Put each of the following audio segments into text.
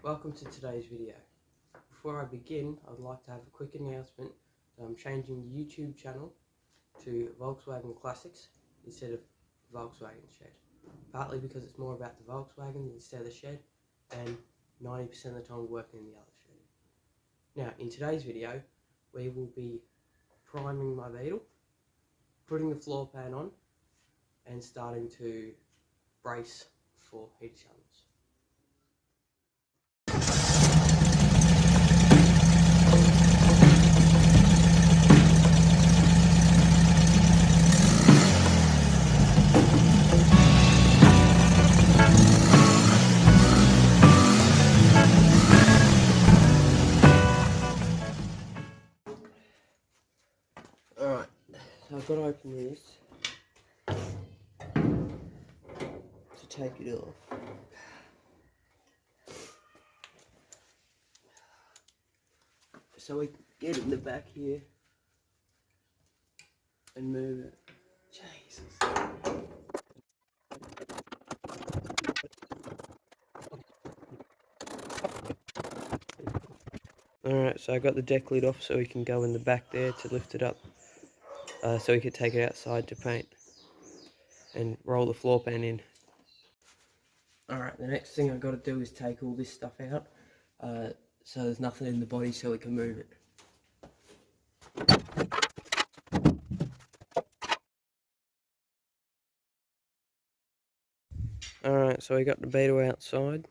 welcome to today's video. Before I begin, I'd like to have a quick announcement that I'm changing the YouTube channel to Volkswagen Classics instead of Volkswagen Shed. Partly because it's more about the Volkswagen instead of the shed, and 90% of the time working in the other shed. Now, in today's video, we will be priming my beetle, putting the floor pan on, and starting to brace for heat challenge. Alright, so I've got to open this to take it off. So we can get it in the back here and move it. Jesus. Alright, so I got the deck lid off so we can go in the back there to lift it up. So we could take it outside to paint and roll the floor pan in. Alright, the next thing I've got to do is take all this stuff out so there's nothing in the body so we can move it. Alright, so we got the beetle outside.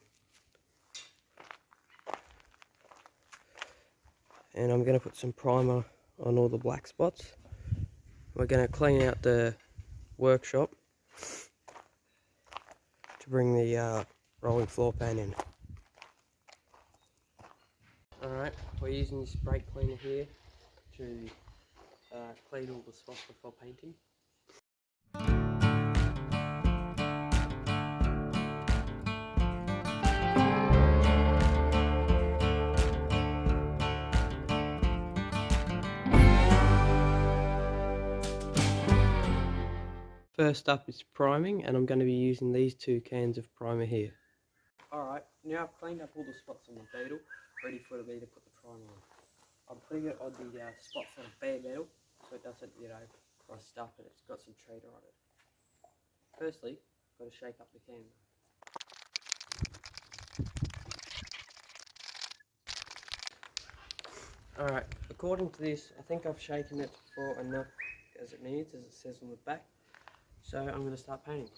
And I'm going to put some primer on all the black spots. We're going to clean out the workshop to bring the rolling floor pan in. Alright, we're using this brake cleaner here to clean all the spots before painting. First up is priming, and I'm going to be using these 2 cans of primer here. Alright, now I've cleaned up all the spots on the beetle, ready for me to put the primer on. I'm putting it on the spots on bare metal, so it doesn't, crust up and it's got some treater on it. Firstly, I've got to shake up the can. Alright, according to this, I think I've shaken it for enough as it needs, as it says on the back. So I'm going to start painting.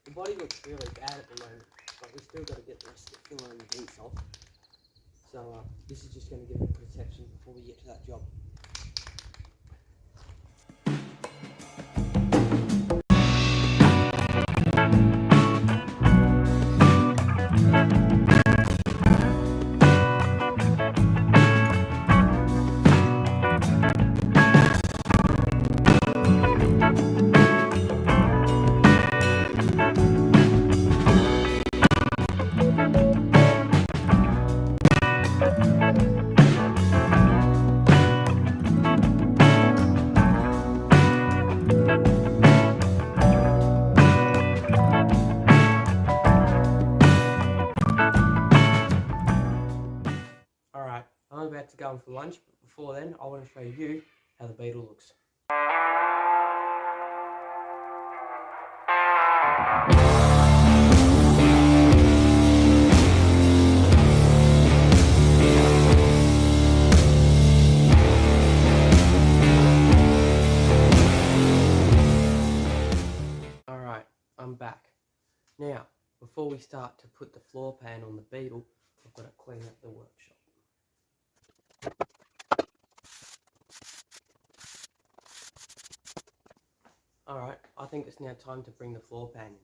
The body looks really bad at the moment, but we still got to get the rest of the filler and the grease off. So this is just going to give it protection before we get to that job. Alright, I'm about to go in for lunch, but before then, I want to show you how the beetle looks. Alright, I'm back. Now, before we start to put the floor pan on the beetle, I've got to clean up the workshop. Alright, I think it's now time to bring the floor pan in.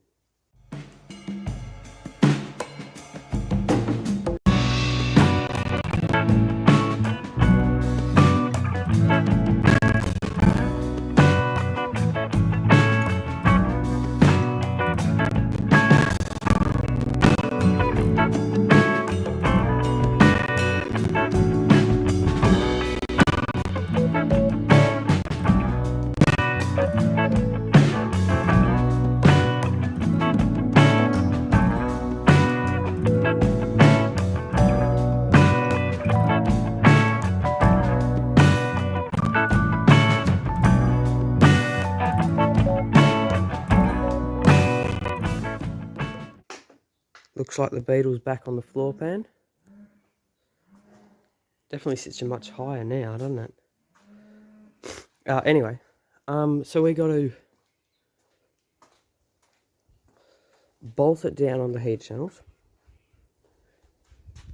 Looks like the beetle's back on the floor pan. Definitely sits much higher now, doesn't it? Anyway, so we got to bolt it down on the heat channels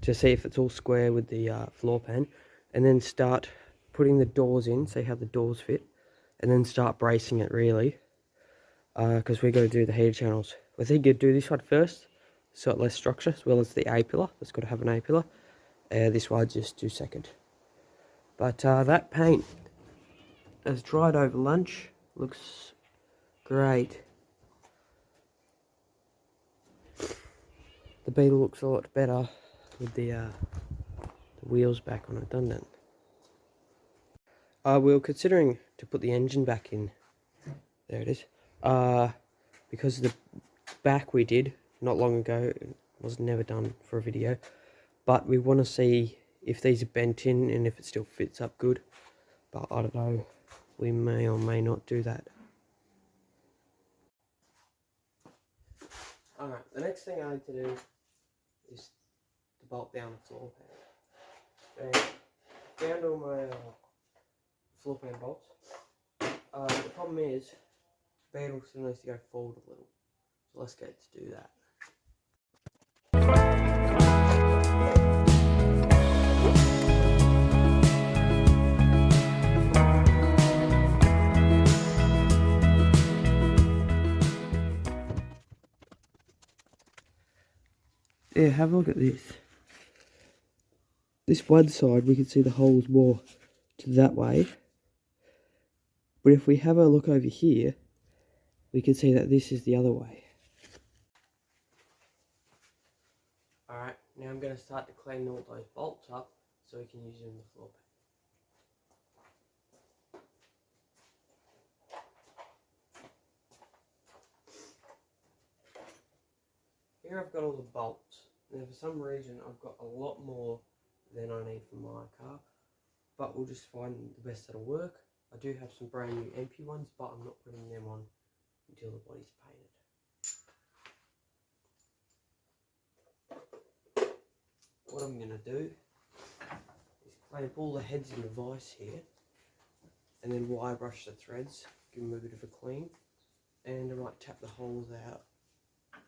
to see if it's all square with the floor pan, and then start putting the doors in, see how the doors fit, and then start bracing it really, because we're going to do the heater channels. I think you'd do this one first, so it less structure, as well as the A-pillar. It's got to have an A-pillar. This one just do second. But that paint has dried over lunch. Looks great. The beetle looks a lot better with the wheels back on it, doesn't it? We were considering to put the engine back in. There it is. Because the back we did not long ago, it was never done for a video. But we want to see if these are bent in and if it still fits up good. But I don't know. We may or may not do that. Alright, the next thing I need to do is to bolt down the floor pan. And found all my floor pan bolts. The problem is, the beetle still needs to go forward a little. So let's get to do that. Yeah, have a look at this. This one side we can see the holes more to that way. But if we have a look over here, we can see that this is the other way. Alright, now I'm going to start to clean all those bolts up so we can use them in the floor pan. Here I've got all the bolts. Now for some reason I've got a lot more than I need for my car, but we'll just find the best that'll work. I do have some brand new empty ones, but I'm not putting them on until the body's painted. What I'm going to do is clamp all the heads in the vise here, and then wire brush the threads, give them a bit of a clean, and I might tap the holes out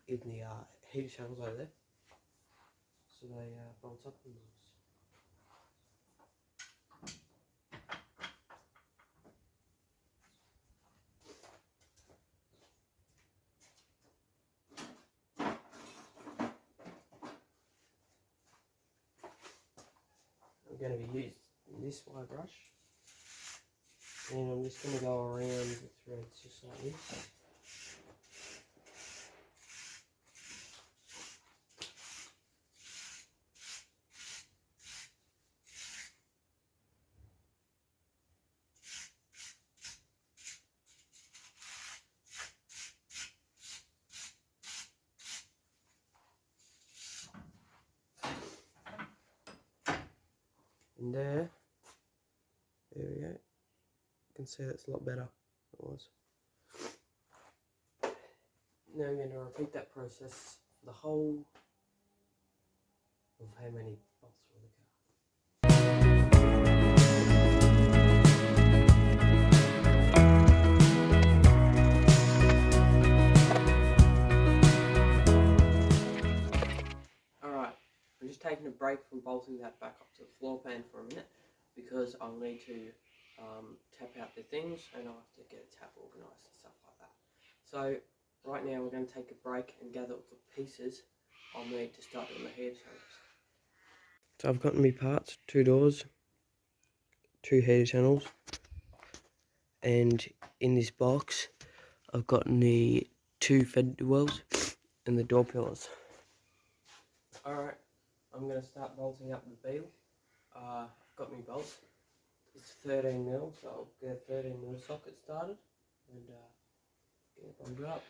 in the heater channels over there, so they bolt up and nice. I'm going to be using this wire brush, and I'm just going to go around the threads just like this. And there we go. You can see that's a lot better than it was. Now I'm going to repeat that process for the whole of how many bolts were in the car. Alright, I'm just taking a break from bolting that back up to the floor pan for a minute, because I'll need to tap out the things, and I'll have to get a tap organised and stuff like that. So right now we're going to take a break and gather up the pieces I'll need to start doing the heater channels. So I've gotten me parts, 2 doors, 2 heater channels, and in this box I've gotten the 2 fender wells and the door pillars. Alright, I'm going to start bolting up the beetle. I've got my bolts. It's 13mm, so I'll get a 13mm socket started and get it bundled up.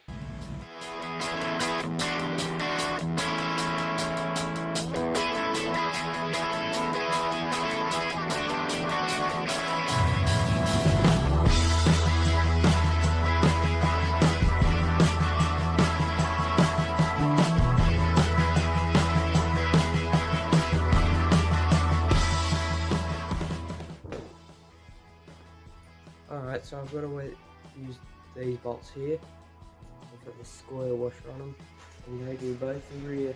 Alright, so I've got to use these bolts here. I've got the square washer on them. I'm going to do both the rear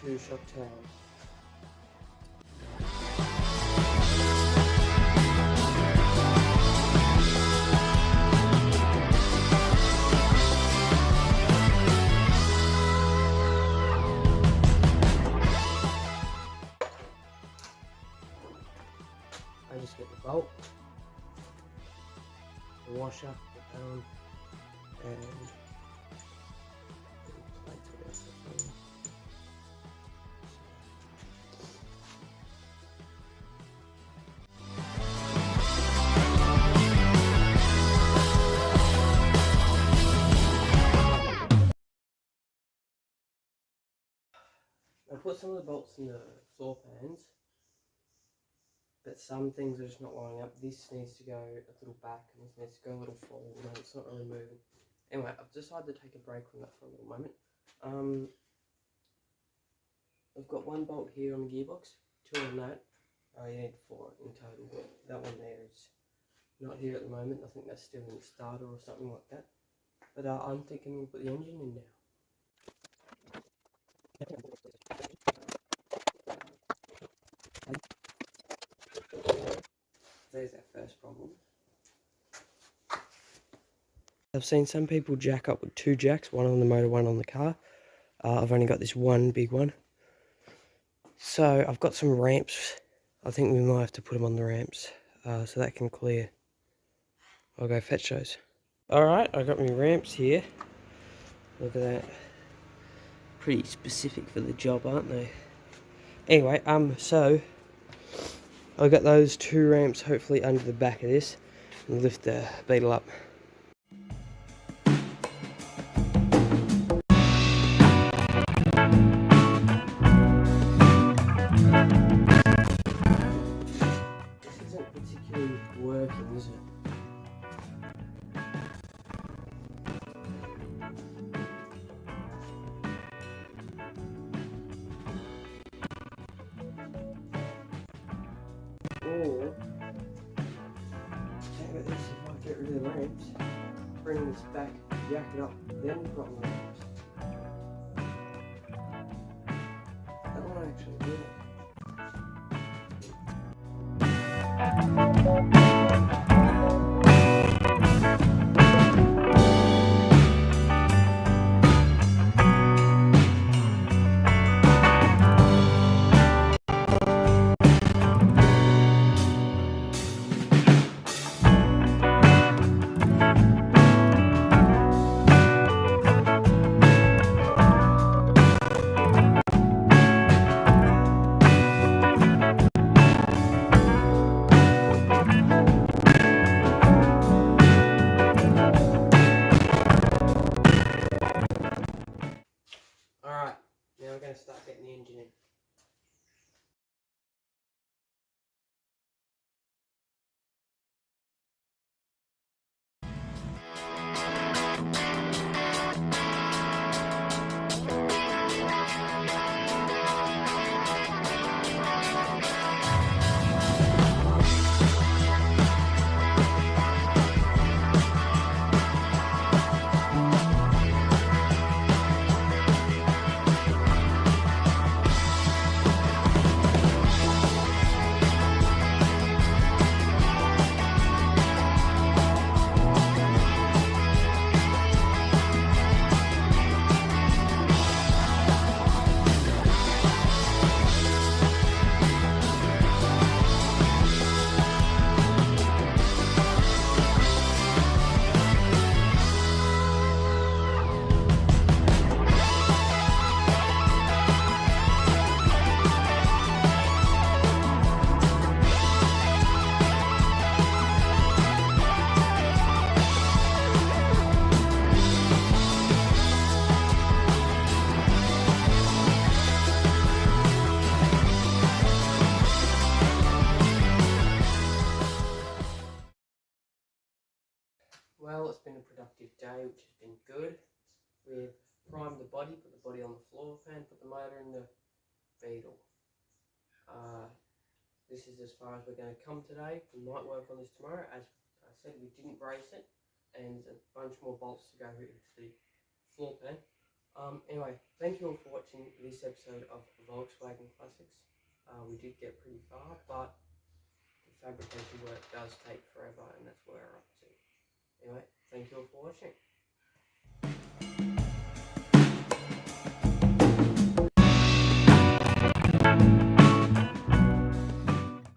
2-shot towels. I just get the bolt, the washer, put that on, and I put some of the bolts in the floor pans, but some things are just not lining up. This needs to go a little back, and this needs to go a little forward, and it's not really moving. Anyway, I've decided to take a break from that for a little moment. I've got one bolt here on the gearbox, 2 on that. You need 4 in total, but that one there is not here at the moment. I think that's still in the starter or something like that. But I'm thinking we'll put the engine in now. There's our first problem. I've seen some people jack up with 2 jacks, one on the motor, one on the car. I've only got this one big one. So I've got some ramps. I think we might have to put them on the ramps so that can clear. I'll go fetch those. Alright, I got my ramps here. Look at that. Pretty specific for the job, aren't they? Anyway, so I'll get those 2 ramps hopefully under the back of this and lift the beetle up. This isn't particularly working, is it? Or, how about this, if I get rid of the ramps, bring this back, jack it up, then put on the ramps. That won't actually work. Alright, now we're going to start getting the engine in. Well, it's been a productive day, which has been good. We've primed the body, put the body on the floor pan, put the motor in the beetle. This is as far as we're going to come today. We might work on this tomorrow, as I said, we didn't brace it, and a bunch more bolts to go into the floor pan. Anyway, thank you all for watching this episode of Volkswagen Classics. We did get pretty far, but the fabrication work does take forever, and that's where we're up to. Anyway, thank you all for watching.